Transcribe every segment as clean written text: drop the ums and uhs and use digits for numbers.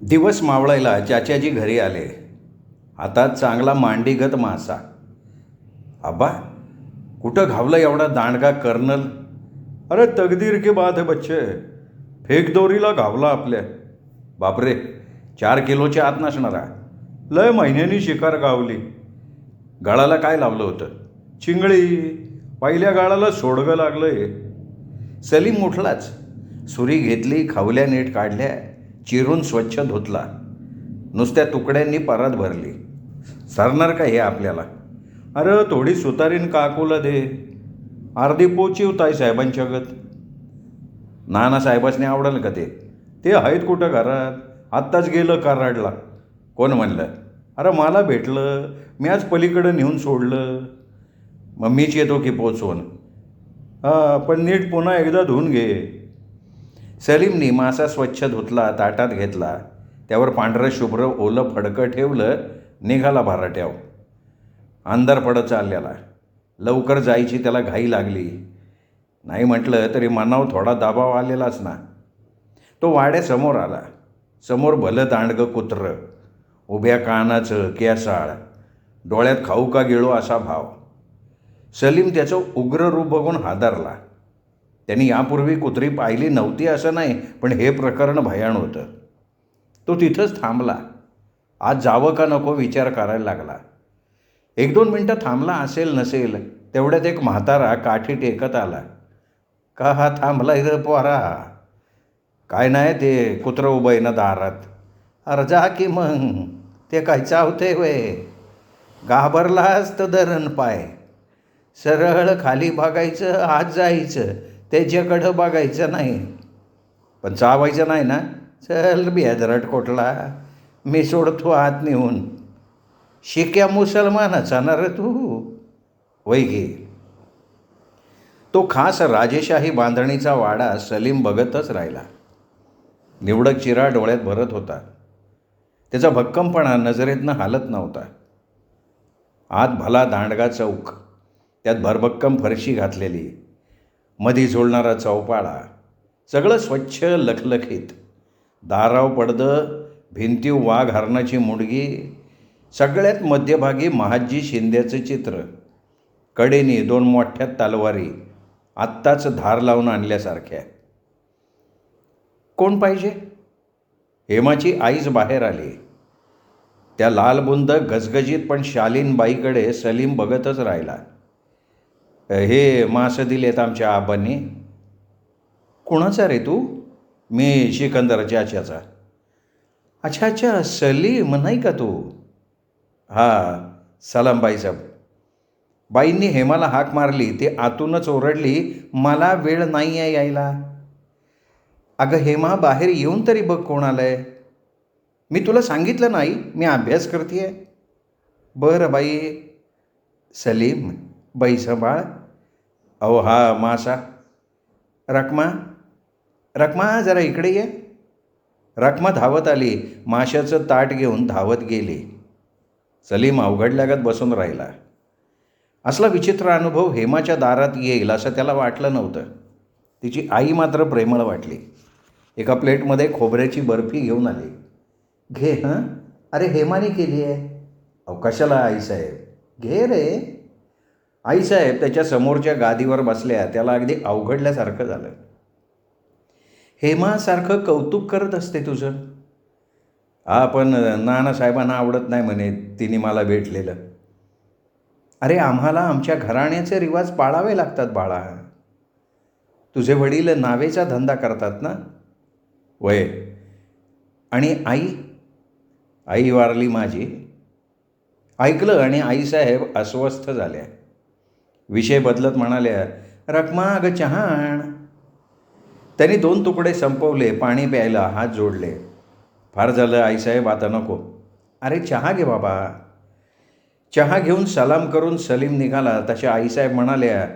दिवस मावळायला चाच्याजी घरी आले. हातात चांगला मांडीगत मासा. आबा, कुठं घावला एवढा दांडगा कर्नल? अरे तकदीर के बात है बच्चे, फेकदोरीला घावला आपल्या. बापरे, 4 किलोच्या आत नसणारा. लय महिन्यांनी शिकार गावली. गाळाला काय लावलं होतं? चिंगळी. पहिल्या गाळाला सोडगं लागलंय. सलीम उठलाच. सुरी घेतली, खावल्या नीट काढल्या, चिरून स्वच्छ धुतला. नुसत्या तुकड्यांनी परात भरली. सरणार का हे आपल्याला? अरे थोडी सुतारीन काकूला दे. अर्धी पोची ताई साहेबांच्या गत. नानासाहेबांनी आवडेल का ते? ते आहेत कुठं घरात? आत्ताच गेलं कराडला. कोण म्हणलं? अरे मला भेटलं, मी आज पलीकडं नेऊन सोडलं. मग मीच येतो की पोचवून? हां, पण नीट पुन्हा एकदा धुवून घे. सलीमनी मासा स्वच्छ धुतला, ताटात घेतला. त्यावर पांढरं शुभ्र ओलं फडकं ठेवलं. निघाला भाराट्याव. अंधार पडत चाललेला. लवकर जायची त्याला घाई लागली. नाही म्हटलं तरी मनावर थोडा दबाव आलेलाच ना. तो वाड्यासमोर आला. समोर भलं दांडगं कुत्रं, उभ्या कानाचं, केसाळ, डोळ्यात खाऊ का गिळो असा भाव. सलीम त्याचं उग्र रूप बघून हादरला. त्यांनी यापूर्वी कुत्री पाहिली नव्हती असं नाही, पण हे प्रकरण भयाण होतं. तो तिथंच थांबला. आज जावं का नको विचार करायला लागला. 1-2 मिनटं थांबला असेल नसेल, तेवढ्यात एक म्हातारा काठी टेकत आला. का हा थांबला इथं पोरा? काय नाही, ते कुत्रं उभं आहे ना दारात. अरे जा की मग, ते काय चावते वय? घाबरलास तर धरण पाय. सरळ खाली बघायचं, आत जायचं, त्याच्याकडं बघायचं नाही. पण चावायचं नाही ना? चल बेदरट कोटला, मी सोडतो आत नेऊन. शिक्या मुसलमानाचा ना रे तू? वय घे. तो खास राजेशाही बांधणीचा वाडा सलीम बघतच राहिला. निवडक चिरा डोळ्यात भरत होता. त्याचा भक्कमपणा नजरेतनं हालत नव्हता. आत भला दांडगा चौक, त्यात भरभक्कम फरशी घातलेली, मधी झुलणारा चौपाळा, सगळं स्वच्छ लखलखीत. दाराव पडदं, भिंतीव वाघ हरणाची मुडगी, सगळ्यात मध्यभागी महादजी शिंद्याचं चित्र. कडेनी 2 मोठ्या तलवारी, आत्ताच धार लावून आणल्यासारख्या. कोण पाहिजे? हेमाची आईच बाहेर आली. त्या लालबुंद गजगजीत पण शालीन बाईकडे सलीम बघतच राहिला. हे मासं दिलेत आमच्या आबांनी. कुणाचा रे तू? मी सिकंदर चाच्याचा. अच्छा अच्छा, सलीम नाही का तू? हां, सलाम बाईसाहेब. बाईंनी हेमाला हाक मारली. ते आतूनच ओरडली, मला वेळ नाही आहे यायला. अगं हेमा, बाहेर येऊन तरी बघ कोण आलंय. मी तुला सांगितलं नाही मी अभ्यास करते. बरं बाई. सलीम, बाई सांभाळ. अहो हा मासा. रखमा, रखमा जरा इकडे ये. रखमा धावत आली. माशाचं ताट घेऊन धावत गेली. सलीम अवघडल्यागत बसून राहिला. असला विचित्र अनुभव हेमाच्या दारात येईल असं त्याला वाटलं नव्हतं. तिची आई मात्र प्रेमळ वाटली. एका प्लेटमध्ये खोबऱ्याची बर्फी घेऊन आली. घे. हां, अरे हेमाने केली आहे. अहो कशाला आईसाहेब? घे रे. आईसाहेब त्याच्या समोरच्या गादीवर बसल्या. त्याला अगदी अवघडल्यासारखं झालं. हेमासारखं कौतुक करत असते तुझं. हा, पण नानासाहेबांना आवडत नाही म्हणे तिने मला भेटलेलं. अरे आम्हाला आमच्या घराण्याचे रिवाज पाळावे लागतात बाळा. तुझे वडील नावेचा धंदा करतात ना? वय. आणि आई? आई वारली माझी. ऐकलं आणि आईसाहेब अस्वस्थ झाल्या. विषय बदलत म्हणाल्या, रखमा अगं चहा आण. त्यांनी 2 तुकडे संपवले. पाणी प्यायला हात जोडले. फार झालं आईसाहेब, आता नको. अरे चहा घे बाबा. चहा घेऊन सलाम करून सलीम निघाला. तशा आईसाहेब म्हणाल्या,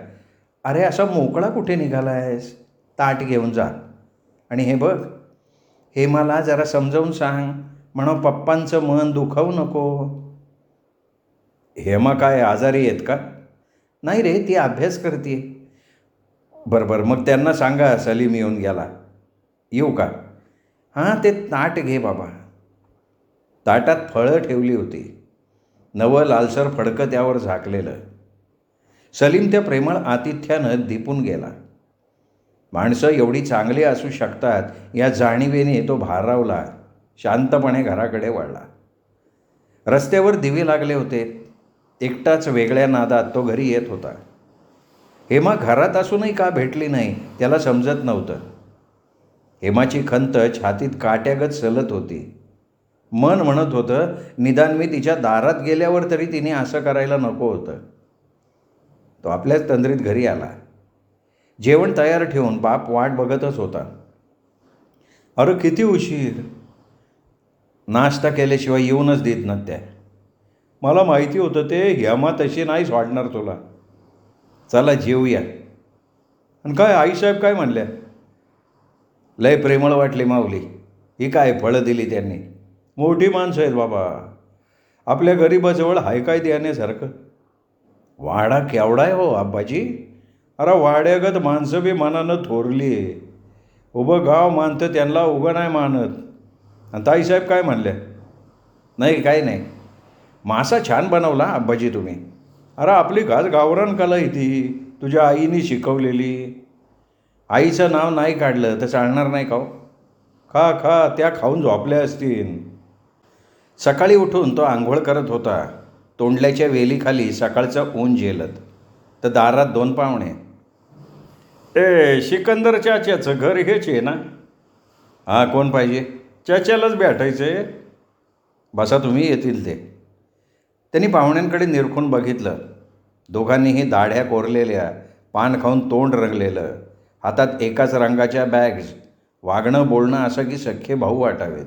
अरे असा मोकळा कुठे निघाला आहेस? ताट घेऊन जा. आणि हे बघ, हे मला जरा समजावून सांग. म्हणा पप्पांचं मन दुखावू नको. हेमा काय आजारी आहेत का? नाही रे, ती अभ्यास करते. बरं, मग त्यांना सांगा सलीम येऊन गेला. येऊ का? हां, ते ताट घे बाबा. ताटात फळं ठेवली होती. नवं लालसर फडकं त्यावर झाकलेलं. सलीम त्या प्रेमळ आतिथ्यानं दिपून गेला. माणसं एवढी चांगली असू शकतात या जाणीवेने तो भारावला. शांतपणे घराकडे वळला. रस्त्यावर दिवे लागले होते. एकटाच वेगळ्या नादात तो घरी येत होता. हेमा घरात असूनही का भेटली नाही त्याला समजत नव्हतं. हेमाची खंत छातीत काट्यागत सलत होती. मन म्हणत होतं, निदान मी तिच्या दारात गेल्यावर तरी तिने असं करायला नको होतं. तो आपल्याच तंद्रीत घरी आला. जेवण तयार ठेवून बाप वाट बघतच होता. अरे किती उशीर. नाश्ता केल्याशिवाय येऊनच देत ना त्या. मला माहिती होतं ते हेमा तशी नाहीच वाढणार तुला. चला जेवूया. आणि काय आईसाहेब काय म्हणल्या? लय प्रेमळ वाटली माऊली. ही काय फळं दिली त्यांनी. मोठी माणसं आहेत बाबा. आपल्या गरीबाजवळ हाय काय देण्यासारखं. वाडा केवढा आहे हो आब्बाजी. अरे वाड्यागत माणसं बी मनानं थोरली आहे. उभं गाव मानतं त्यांना उभं नाही मानत. आणि ताईसाहेब काय म्हणल्या? नाही काही नाही. मासा छान बनवला आब्बाजी तुम्ही. अरे आपली खास गावरान कला आहे ती, तुझ्या आईने शिकवलेली. आईचं नाव नाही काढलं तर चालणार नाही का हो? खा खा, त्या खाऊन झोपल्या असतील. सकाळी उठून तो आंघोळ करत होता. तोंडल्याच्या वेलीखाली सकाळचं ऊन झेलत. तर दारात 2 पाहुणे. सिकंदर चाच्याचं घर हेच आहे ना? हां, कोण पाहिजे? चाच्यालाच भेटायचं आहे. बसा तुम्ही, येतील ते. त्यांनी पाहुण्यांकडे निरखून बघितलं. दोघांनीही दाढ्या कोरलेल्या, पान खाऊन तोंड रंगलेलं, हातात एकाच रंगाच्या बॅग्स. वागणं बोलणं असं की सख्खे भाऊ वाटावेत.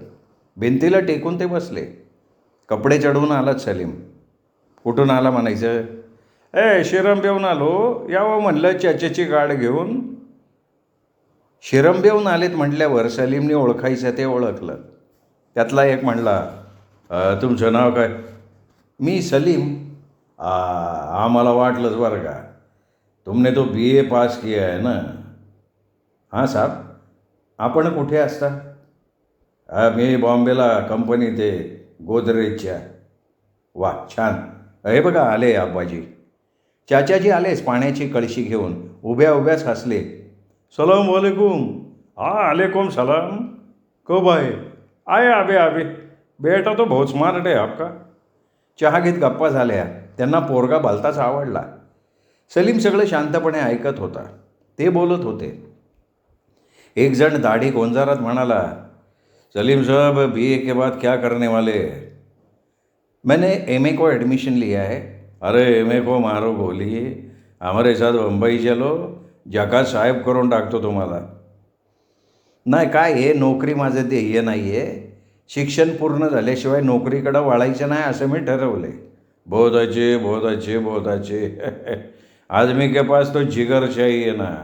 भिंतीला टेकून ते बसले. कपडे चढवून आलात सलीम. कुठून आला म्हणायचं? शिरंबेहून आलो. यावं म्हणलं चाच्याची गाड घेऊन. शिरंबेहून आलेत म्हटल्यावर सलीमने ओळखायचं ते ओळखलं. त्यातला एक म्हणला, तुमचं नाव काय? मी सलीम. आम्हाला वाटलंच बरं का. तुमने तो BA पास किया है ना? हां साहब. आपण कुठे असता? मी बॉम्बेला कंपनीत आहे, गोदरेजच्या. वा छान. हे बघा आले आब्बाजी. चाचाजी आलेच पाण्याची कळशी घेऊन. उभ्या उभ्याच हसले. सलाम वालेकुम. हाँ आलेकुम सलाम. कब आए? आए अभी अभी. बेटा तो बहुत स्मार्ट है आपका. चहा घेत गप्पा झाल्या. त्यांना पोरगा भलताच आवडला. सलीम सगळं शांतपणे ऐकत होता. ते बोलत होते. एक जण दाढी गोंजारात म्हणाला, सलीम साहब BA के बाद क्या करने वाले? मैंने MA को एडमिशन लिया है. अरे MA को मारो गोली. हमारे साथ मुंबई चलो. जका साहेब करून टाकतो तुम्हाला. नाही काय हे नोकरी माझं ध्येय नाही आहे. शिक्षण पूर्ण झाल्याशिवाय नोकरीकडं वळायचं नाही असं मी ठरवले. बहुत अच्छे बहुत अच्छे बहुत अच्छे. आदमी के पास तो जिगर चाहिए ना.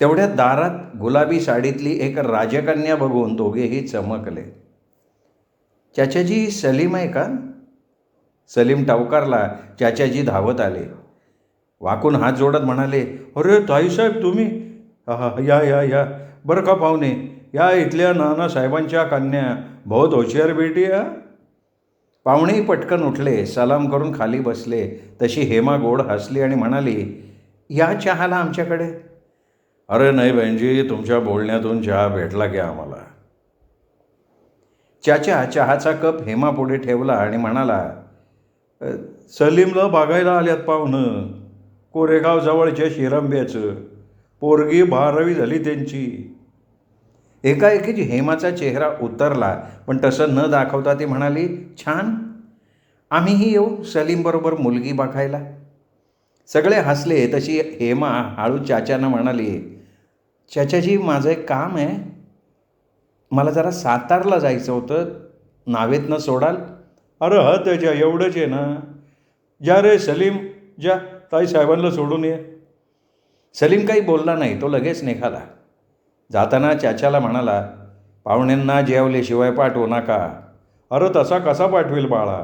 तेवढ्या दारात गुलाबी साडीतली एक राजकन्या बघून दोघेही चमकले. चाचाजी सलीम आहे का? सलीम टवकारला. चाचाजी धावत आले. वाकून हात जोडत म्हणाले, अरे ताईसाहेब तुम्ही? या या या. बरं का पाहुणे, या इथल्या नानासाहेबांच्या कन्या. बहुत होशियार बेटी आहे. पाहुणेही पटकन उठले. सलाम करून खाली बसले. तशी हेमा गोड हसली आणि म्हणाली, या चहाला आमच्याकडे. अरे नाही बहिणजी, तुमच्या बोलण्यातून चहा भेटला की आम्हाला. चाचा चहाचा कप हेमापुढे ठेवला आणि म्हणाला, सलीमला बघायला आल्यात पाहुणं. कोरेगाव जवळच्या शिरंब्याचं. पोरगी 12वी झाली त्यांची. एकाएकीच हेमाचा चेहरा उतरला. पण तसं न दाखवता ती म्हणाली, छान. आम्हीही येऊ सलीमबरोबर मुलगी बघायला. सगळे हसले. तशी हेमा हळू चाचांना म्हणाली, चाचाजी माझं एक काम आहे. मला जरा सातारला जायचं होतं. नावेतनं सोडाल? अरे हा त्याच्या एवढंच आहे ना. जा रे सलीम जा, ताईसाहेबांना सोडून ये. सलीम काही बोलला नाही. तो लगेच निघाला. जाताना चाच्याला म्हणाला, पाहुण्यांना जेवल्याशिवाय पाठवू नका. अरे तसा कसा पाठवेल बाळा.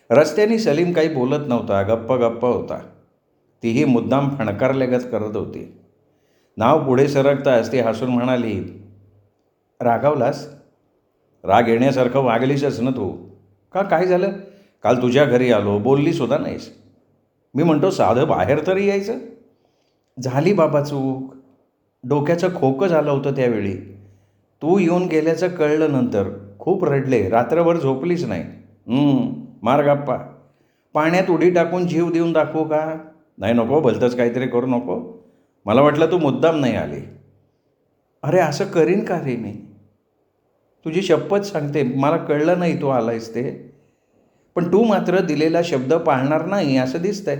रस्त्याने सलीम काही बोलत नव्हता. गप्प गप्प होता. तीही मुद्दाम फणकारलेगत करत होती. नाव पुढे सरकताच ती हसून म्हणाली, रागावलास? राग येण्यासारखं वागलीसच ना तू. का काय झालं? काल तुझ्या घरी आलो, बोललीसुद्धा नाहीस. मी म्हणतो साधं बाहेर तरी यायचं. झाली बाबा चूक. डोक्याचं खोकं झालं होतं त्यावेळी. तू येऊन गेल्याचं कळलं नंतर. खूप रडले, रात्रभर झोपलीच नाही. मार गप्पा. पाण्यात उडी टाकून जीव देऊन दाखवू का? नाही नको, भलतंच काहीतरी करू नको. मला वाटलं तू मुद्दाम नाही आली. अरे असं करीन का रे मी? तुझी शपथ सांगते, मला कळलं नाही तू आलायस ते. पण तू मात्र दिलेला शब्द पाळणार नाही असं दिसतंय.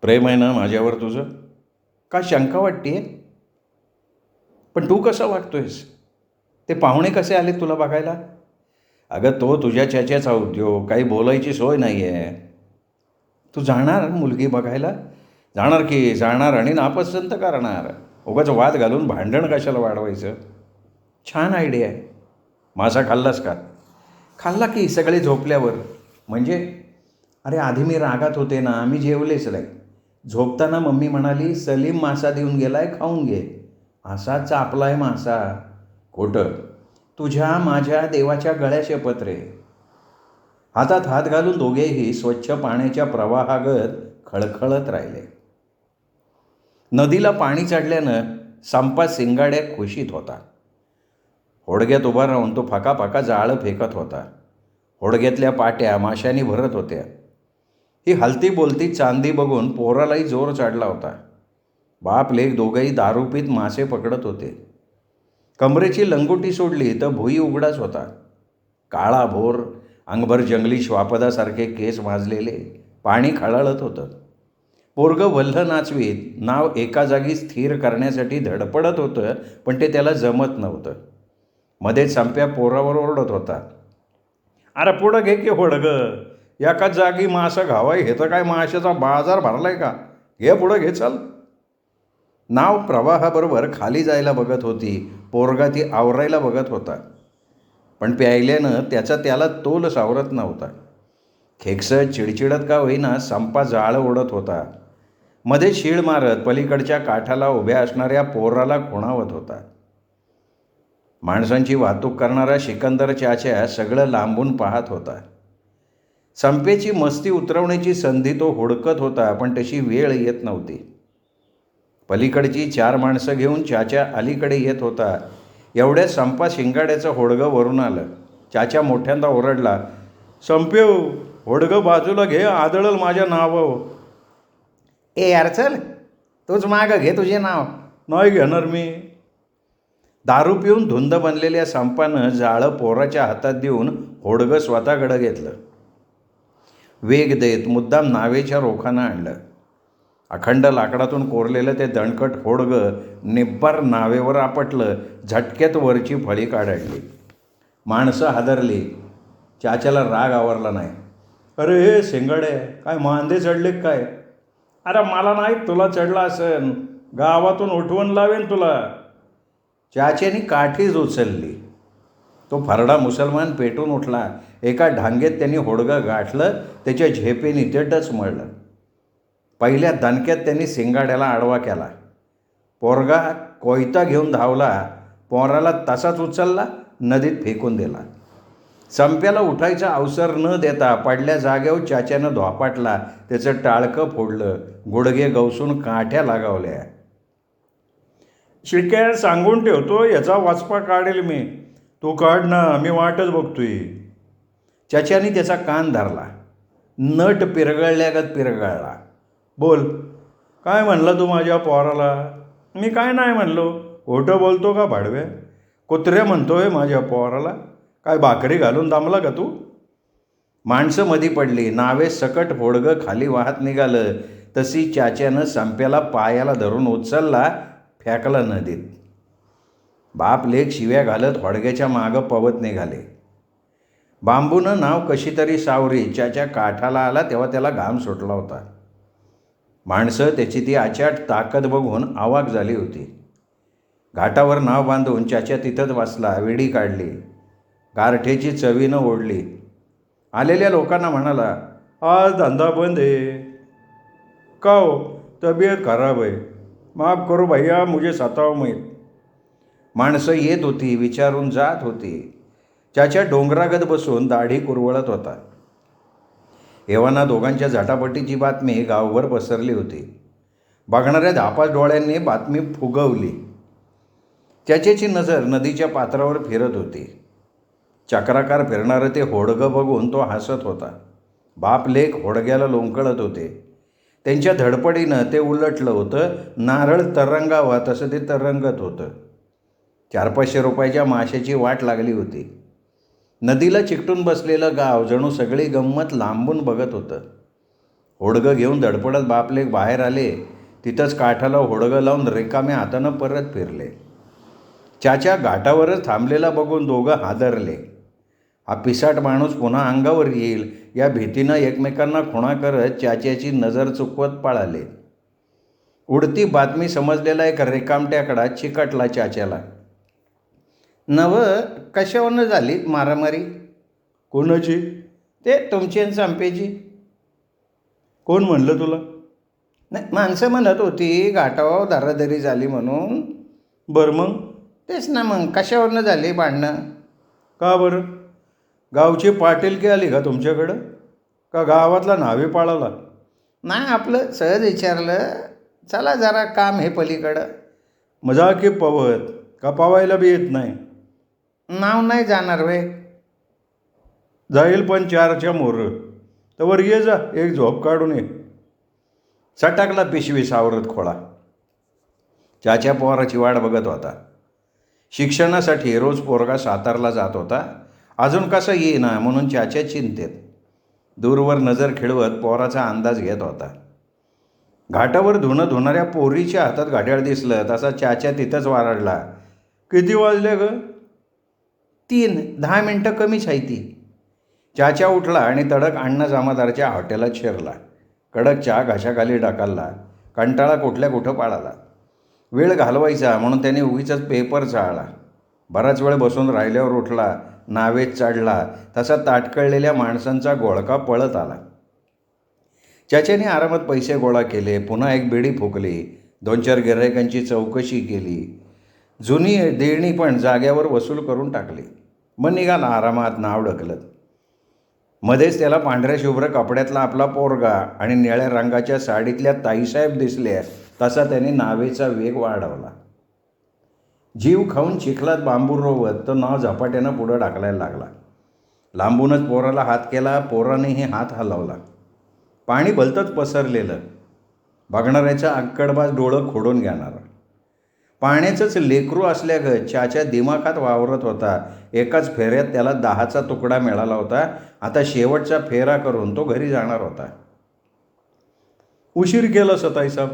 प्रेम आहे ना माझ्यावर तुझं? का शंका वाटतेय? पण तू कसं वागतोयस? ते पाहुणे कसे आले तुला बघायला? अगं तो तुझ्या चाच्याचा उद्योग, काही बोलायची सोय नाही आहे. तू जाणार मुलगी बघायला? जाणार की जाणार आणि नापसंत करणार. उगाच वाद घालून भांडण कशाला वाढवायचं? छान आयडिया आहे. मासा खाल्लास का? खाल्ला की सगळे झोपल्यावर. म्हणजे? अरे आधी मी रागात होते ना, मी जेवलेच नाही. झोपताना मम्मी म्हणाली, सलीम मासा देऊन गेलाय, खाऊन घे. असा चापलाय मासा. खोटं. तुझ्या माझ्या देवाच्या गळ्या शपथ रे. हातात हात घालून दोघेही स्वच्छ पाण्याच्या प्रवाहागत खळखळत राहिले. नदीला पाणी चढल्यानं संपा शिंगाड्या खुशीत होता. होडग्यात उभा राहून तो फकाफका जाळं फेकत होता. होडग्यातल्या पाट्या माशांनी भरत होत्या. ही हलती बोलती चांदी बघून पोरालाही जोर चढला होता. बाप लेक दोघंही दारू पीत मासे पकडत होते. कमरेची लंगोटी सोडली तर भुई उघडाच होता. काळा भोर, अंगभर जंगली श्वापदासारखे केस माजलेले, पाणी खळाळत होतं. पोरगं वल्ह नाचवीत नाव एका जागी स्थिर करण्यासाठी धडपडत होतं, पण ते त्याला जमत नव्हतं. मध्येच संप्या पोरावर ओरडत होता, अरे पुढं घे की होडगं, एकाच जागी मासं घावाय हे तर काय माशाचा बाजार भरलाय का? घे पुढं घे चल. नाव प्रवाहाबरोबर खाली जायला बघत होती. पोरगा ती आवरायला बघत होता, पण प्यायल्यानं त्याचा त्याला तोल सावरत नव्हता. खेकसत चिडचिडत का होईना संपा जाळं ओढत होता. मध्ये शीळ मारत पलीकडच्या काठाला उभ्या असणाऱ्या पोराला खुणावत होता. माणसांची वाहतूक करणारा सिकंदर चाच्या सगळं लांबून पाहत होता. संपेची मस्ती उतरवण्याची संधी तो हुडकत होता, पण तशी वेळ येत नव्हती. पलीकडची 4 माणसं घेऊन चाच्या अलीकडे येत होता. एवढ्या संपा शिंगाड्याचं होडगं वरून आलं. चाच्या मोठ्यांदा ओरडला, संपेव, होडगं बाजूला घे, आदळल माझ्या नावावर. ए यार चल, तूच मागं घे तुझे नाव. नाही घेणार मी. दारू पिऊन धुंद बनलेल्या संपानं जाळं पोराच्या हातात देऊन होडगं स्वतःकडं घेतलं. वेग देत मुद्दाम नावेच्या रोखानं आणलं. अखंड लाकडातून कोरलेलं ते दणकट होडगं निब्बार नावेवर आपटलं. झटक्यात वरची फळी काढली. माणसं हादरली. चाच्याला राग आवरला नाही. अरे हे शेंगाडे, काय मांदे चढले काय? अरे मला नाही, तुला चढला असेल, गावातून उठवून लावेन तुला. चाच्यानी काठीच उचलली. तो फरडा मुसलमान पेटून उठला. एका ढांगेत त्यांनी होडगं गाठलं. त्याच्या झेपेनी ते डचमळलं. पहिल्या दणक्यात त्यांनी शिंगाड्याला आडवा केला. पोरगा कोयता घेऊन धावला. पोराला तसाच उचलला, नदीत फेकून दिला. संप्याला उठायचा अवसर न देता पडल्या जागेवर चाच्यानं धोपाटला. त्याचं टाळकं फोडलं. गुडघे गवसून काठ्या लागावल्या. शिळक्या सांगून ठेवतो, याचा वाचपा काढेल मी. तू काढ ना, मी वाटच बघतोय. चाच्यानी त्याचा कान धरला. नट पिरगळल्यागत पिरगळला. बोल, काय म्हणला तू माझ्या पोराला? मी काय नाही म्हणलो. खोटं बोलतो का भाडव्या? कुत्र्या म्हणतोय माझ्या पोराला? काय भाकरी घालून दामला का तू? माणसं मधी पडली. नावे सकट होडगं खाली वाहत निघालं. तशी चाच्यानं संप्याला पायाला धरून उचलला, फेकला नदीत. बाप लेक शिव्या घालत होडग्याच्या मागं पवत निघाले. बांबूनं नाव कशी तरी सावरी चाच्या काठाला आला तेव्हा त्याला घाम सुटला होता. माणसं त्याची ती अचाट ताकद बघून अवाक झाली होती. घाटावर नाव बांधून चाच्या तिथंच बसला. विडी काढली. गारठ्याची चवीनं ओढली. आलेल्या लोकांना म्हणाला, आज धंदा बंद आहे. का हो? तब्येत खराब आहे. माफ करो भैया, मुझे सताओ मत. माणसं येत होती, विचारून जात होती. चाचा डोंगरागत बसून दाढी कुरवळत होता. एव्हाना दोघांच्या झटापटीची बातमी गावभर पसरली होती. बघणाऱ्या धापास डोळ्यांनी बातमी फुगवली. त्याच्याची नजर नदीच्या पात्रावर फिरत होती. चक्राकार फिरणारं ते होडगं बघून तो हसत होता. बाप लेक होडग्याला लोंबकळत होते. त्यांच्या धडपडीनं ते उलटलं होतं. नारळ तरंगावा तसं ते तरंगत होतं. 400-500 रुपयाच्या माशाची वाट लागली होती. नदीला चिकटून बसलेलं गाव जणू सगळी गंमत लांबून बघत होतं. होडगं घेऊन धडपडत बापलेक बाहेर आले. तिथंच काठाला होडगं लावून रिकाम्या हातानं परत फिरले. चाचा घाटावरच थांबलेला बघून दोघं हादरले. हा पिसाट माणूस पुन्हा अंगावर येईल या भीतीनं एकमेकांना खुणा करत चाच्याची नजर चुकवत पळाले. उडती बातमी समजलेला एक रेकामट्याकडा चिकटला चाच्याला. नव कशावरनं झाली मारामारी? कोणाची? ते तुमची आणि संपेची. कोण म्हणलं तुला? नाही, माणसं म्हणत होती घाटावर धराधरी झाली म्हणून. बरं मग? तेच ना, मग कशावरनं झाली भांडणं? का बरं? गावची पाटीलकी आली का तुमच्याकडं? का गावातला न्हावी पाळाला? नाही, आपलं सहज विचारलं. चला जरा काम हे पलीकडं. मजा की पवत का पवायला बी येत नाही? नाव नाही जाणार वे. जाईल पण 4च्या मोरं. तर वर ये जा, एक झोप काढून ये. सटाकला पिशवी सावरत खोळा. चाच्या पोराची वाट बघत होता. शिक्षणासाठी रोज पोरगा सातारला जात होता. अजून कसं येईना म्हणून चाच्या चिंतेत. दूरवर नजर खिळवत पोराचा अंदाज घेत होता. घाटावर धुणं धुणाऱ्या पोरीच्या हातात घड्याळ दिसलं तसा चाच्या तिथंच वारडला. किती वाजले ग? 3. 10 मिनटं कमीच आहे ती. चाच्या उठला आणि तडक अण्णा जमादारच्या हॉटेलात शिरला. कडक चहा घशाखाली ढकलला. कंटाळा कुठल्या कुठं पाळाला. वेळ घालवायचा म्हणून त्याने उगीचच पेपर चाळला. बराच वेळ बसून राहिल्यावर उठला. नावेत चढला तसा ताटकळलेल्या माणसांचा घोळका पळत आला. चाच्याने आरामात पैसे गोळा केले. पुन्हा एक बिडी फुकली. 2-4 गिऱ्हाईकांची चौकशी केली. जुनी देणी पण जाग्यावर वसूल करून टाकली. मग निघाला आरामात नाव ढकलत. मध्येच त्याला पांढऱ्या शुभ्र कपड्यातला आपला पोरगा आणि निळ्या रंगाच्या साडीतल्या ताईसाहेब दिसल्या तसा त्याने नावेचा वेग वाढवला. जीव खाऊन चिखलात बांबू रोवत तो नाव झपाट्यानं पुढं ढकलायला लागला. लांबूनच पोराला हात केला. पोरानेही हात हलवला. पाणी भलतंच पसरलेलं. बघणाऱ्याचा आक्कडबाज डोळं खोडून घेणारा. पाण्याचंच लेकरू असल्यागत चाच्या दिमाखात वावरत होता. एकाच फेऱ्यात त्याला 10चा तुकडा मिळाला होता. आता शेवटचा फेरा करून तो घरी जाणार होता. उशीर केला सताईसाहेब.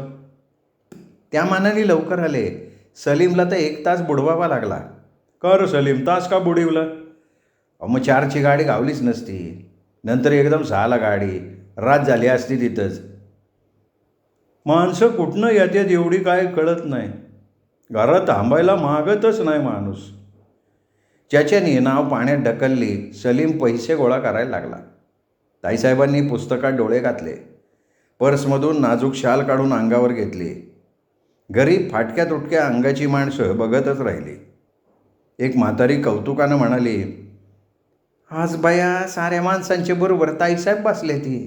त्या मानाने लवकर आले. सलीमला तर 1 तास बुडवावा लागला. का रे सलीम, तास का बुडवला? मग 4ची गाडी गावलीच नसती. नंतर एकदम 6ला गाडी. रात झाली असती तिथंच. माणसं कुठनं येतात एवढी काय कळत नाही. घरात थांबायला मागतच नाही माणूस. चाच्याने नाव पाण्यात ढकलली. सलीम पैसे गोळा करायला लागला. ताईसाहेबांनी पुस्तकात डोळे घातले. पर्समधून नाजूक शाल काढून अंगावर घेतली. घरी फाटक्या तुटक्या अंगाची माणसं बघतच राहिली. एक म्हातारी कौतुकानं म्हणाली, आज बाया साऱ्या माणसांच्या बरोबर ताईसाहेब बसले ती.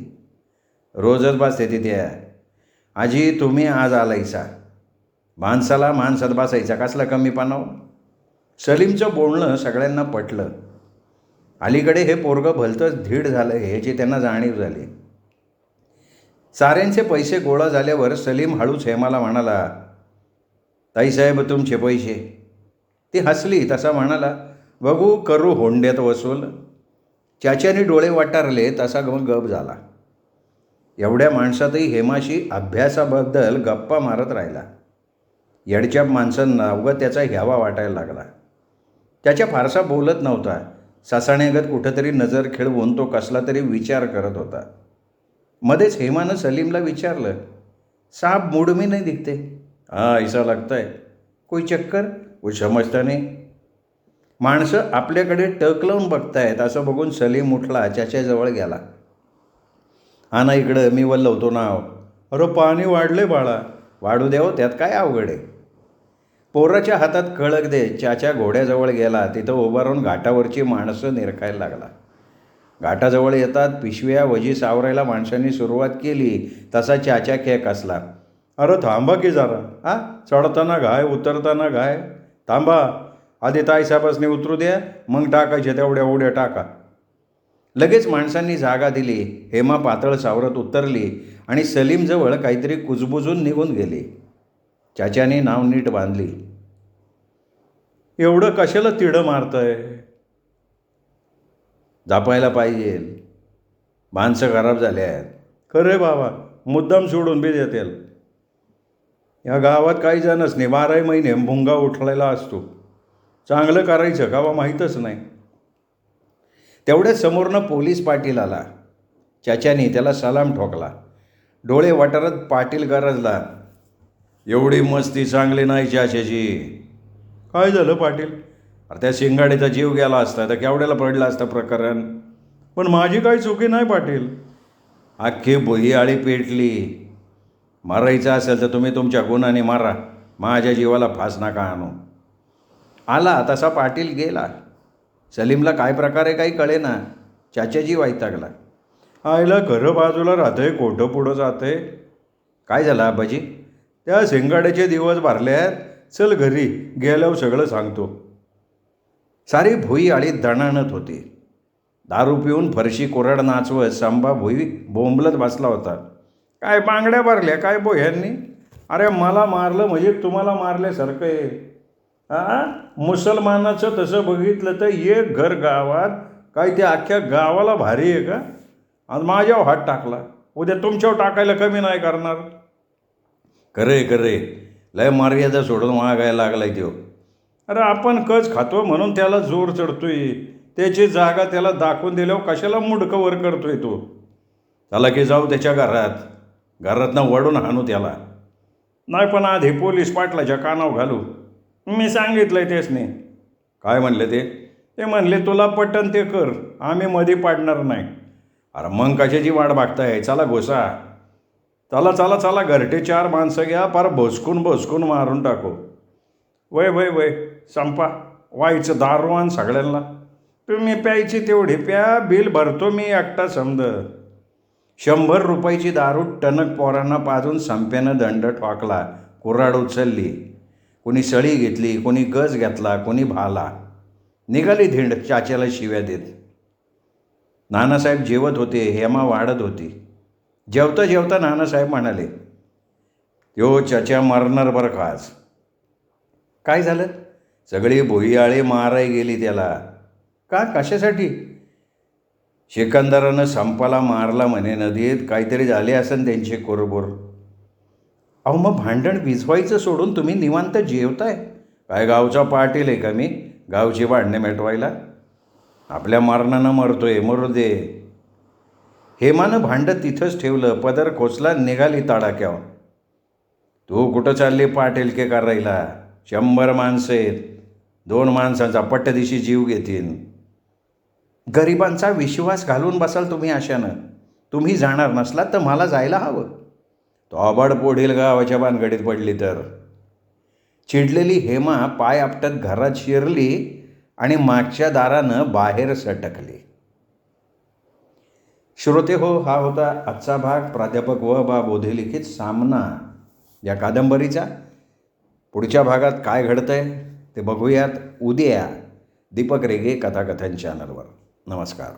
रोजच बसते ती त्या. आजी तुम्ही आज आलायसा. माणसाला माणसात बसायचा कसला कमीपणा? सलीमचं बोलणं सगळ्यांना पटलं. अलीकडे हे पोरगं भलतंच धीड झालं ह्याची त्यांना जाणीव झाली. साऱ्यांचे पैसे गोळा झाल्यावर सलीम हळूच हेमाला म्हणाला, ताईसाहेब तुमचे पैसे. ती हसली तसा म्हणाला, बघू करू होंड्यात वसूल. चाच्याने डोळे वाटारले तसा गप झाला. एवढ्या माणसातही हेमाशी अभ्यासाबद्दल गप्पा मारत राहिला. येडच्या माणसांना उगा त्याचा घ्यावा वाटायला लागला. त्याच्या फारसा बोलत नव्हता. ससाण्यागत कुठंतरी नजर खेळवून तो कसला तरी विचार करत होता. मध्येच हेमानं सलीमला विचारलं, साहब मूड में नहीं दिखते? हाँ ऐसा लगता है. कोई चक्कर? वो समजता नहीं. माणसं आपल्याकडे टक लावून बघतायत असं बघून सलीम उठला. चाच्याजवळ गेला. हा ना इकडं, मी वल्लवतो नाव. अरे पाणी वाढले बाळा. वाढू द्यावं त्यात काय अवघड आहे. पोराच्या हातात कळक दे चाच्या घोड्याजवळ गेला. तिथं उभा राहून घाटावरची माणसं निरखायला लागला. घाटाजवळ येतात पिशव्या वजी सावरायला माणसांनी सुरुवात केली तसा चाच्या केक असला. अरे थांबा की जरा, चढताना घाय उतरताना घाय, थांबा, आधी ताईसाहेबासनी उतरू द्या, मग टाकायचे तेवढ्या उड्या टाका. लगेच माणसांनी जागा दिली. हेमा पातळ सावरत उतरली आणि सलीमजवळ काहीतरी कुजबुजून निघून गेली. चाच्याने नाव नीट बांधली. एवढं कशाला तिडं मारतंय? जापायला पाहिजे, माणसं खराब झाले आहेत. खरे बाबा, मुद्दाम सोडून बी देतील. या गावात काही जणच नाही, 12 महिने भुंगा उठलेला असतो. चांगलं करायचं का बा माहीतच नाही. तेवढ्याच समोरनं पोलीस पाटील आला. चाच्यानी त्याला सलाम ठोकला. डोळे वाटारत पाटील गरजला. एवढी मस्ती चांगली नाही चाच्याची. काय झालं पाटील? अरे त्या शिंगाडीचा जीव गेला असता तर केवढ्याला पडलं असतं प्रकरण. पण माझी काही चुकी नाही पाटील. अख्खी भुईआळी पेटली. मारायचं असेल तर तुम्ही तुमच्या गुणाने मारा, माझ्या जीवाला फास नका आणू. आला तसा पाटील गेला. सलीमला काय प्रकारे काही कळेना. चाच्याजी वैतागला. आईला खरं बाजूला राहतंय, खोटं पुढं जातंय. काय झालं आबाजी? त्या शिंगाड्याचे दिवस भरल्यात, चल घरी, गेल्यावर सगळं सांगतो. सारी भुई आळी दणाणत होती. दारू पिऊन फरशी कोरड नाचवत संभा भुई बोंबलत बसला होता. काय बांगड्या भरल्या काय ह्यांनी? अरे मला मारलं म्हणजे तुम्हाला मारल्यासारखं आहे. मुसलमानाचं तसं बघितलं तर एक घर गावात काय ते अख्ख्या गावाला भारी आहे का? आज माझ्यावर हात टाकला, उद्या तुमच्यावर टाकायला कमी नाही करणार. करे लय मर्यादा सोडून मागायला लागलाय तो. अरे आपण कच खातो म्हणून त्याला जोर चढतोय. त्याची जागा त्याला दाखवून दिल्यावर कशाला मुडकं वर करतोय तो? त्याला की जाऊ त्याच्या घरातनं वडून हाणू त्याला. नाही पण आधी पोलीस पाटलाच्या कानावर घालू. मी सांगितलंय त्यासने. काय म्हणले ते? ते म्हणले तुला पटन ते कर, आम्ही मध्ये पाडणार नाही. अरे मग कशाची वाट बघताय? चला घोसा. चला घरटे 4 माणसं घ्या, फार भोसकून मारून टाकू. वय संपा, व्हायचं दारूवान सगळ्यांना. तुम्ही प्यायची तेवढी प्या, बिल भरतो मी एकटा समज. 100 रुपयाची दारू टणक पोरांना पाजून संप्यानं दंड ठोकला. कुऱ्हाड उचलली. कोणी सळी घेतली, कोणी गज घेतला, कोणी भाला. निघाली धिंड चाच्याला शिव्या देत. नानासाहेब जेवत होते. हेमा वाढत होती. जेवता नानासाहेब म्हणाले, यो चाच्या मरणार बरं का आज. काय झालं? सगळी भुईआळी माराय गेली त्याला. का? कशासाठी? सिकंदरानं संपाला मारला म्हणे नदीत. काहीतरी झाले असेल त्यांचे कुरबुर. अहो मग भांडण भिजवायचं सोडून तुम्ही निवांत जेवताय. काय गावचा पाटील आहे का मी गावची भांडणे मिटवायला? आपल्या मरणानं मरतोय, मरू दे. हेमानं भांडं तिथंच ठेवलं. पदर खोचला, निघाली तडाक्यावर. तू कुठं चालली पाटीलके करायला? 100 माणसं आहेत. 2 माणसांचा पट्टदिशी जीव घेतील. गरिबांचा विश्वास घालून बसाल तुम्ही अशानं. तुम्ही जाणार नसलात तर मला जायला हवं. तो आबाड पोढील गावाच्या भानगडीत पडली तर. चिडलेली हेमा पाय आपटत घरात शिरली आणि मागच्या दारानं बाहेर सटकली. श्रोते हो, हा होता आजचा भाग प्राध्यापक बा बोधे लिखित सामना या कादंबरीचा. पुढच्या भागात काय घडतंय ते बघूयात उद्या दीपक रेगे कथाकथन चॅनलवर. नमस्कार.